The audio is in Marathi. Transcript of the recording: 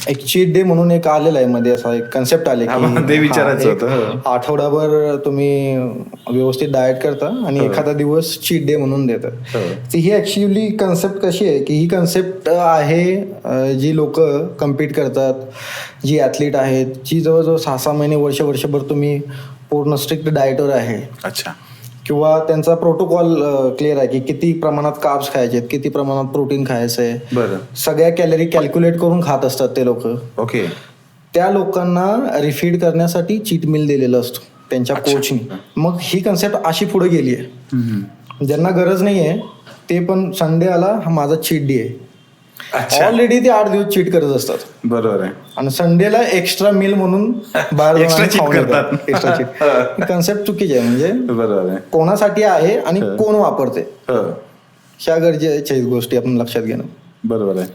एक चीट डे म्हणून एक आलेला आहे मध्ये, असा एक कन्सेप्ट आले की ते विचारायचं होतं. आठवडाभर तुम्ही व्यवस्थित डाएट करता आणि एखादा दिवस चीट डे म्हणून देतात. तर ही ऍक्च्युअली कन्सेप्ट कशी आहे की ही कन्सेप्ट आहे जी लोक कम्पीट करतात, जी ॲथलीट आहेत, जी जवळजवळ 6-6 महिने वर्षभर तुम्ही पूर्ण स्ट्रिक्ट डाएटवर आहे. अच्छा. किंवा त्यांचा प्रोटोकॉल क्लिअर आहे की किती प्रमाणात कार्ब्स खायचे, किती प्रमाणात प्रोटीन खायचं आहे, बरं. सगळ्या कॅलरी कॅल्क्युलेट करून खात असतात ते लोक. ओके. त्या लोकांना रिफीड करण्यासाठी चीट मिल दिलेलं असतो त्यांच्या कोचनी. मग ही कन्सेप्ट अशी पुढे गेली आहे, ज्यांना गरज नाही आहे ते पण संडे आला हा माझा चीट डे आहे, ऑलरेडी ते 8 दिवस चीट करत असतात. बरोबर आहे. आणि संडेला एक्स्ट्रा मिल म्हणून बाहेर Extra cheat करतात. Extra cheat. कन्सेप्ट चुकीची आहे. म्हणजे बरोबर आहे. कोणासाठी आहे आणि कोण वापरते हो. ह्या गरजेच्या गोष्टी आपण लक्षात घेणं. बरोबर आहे.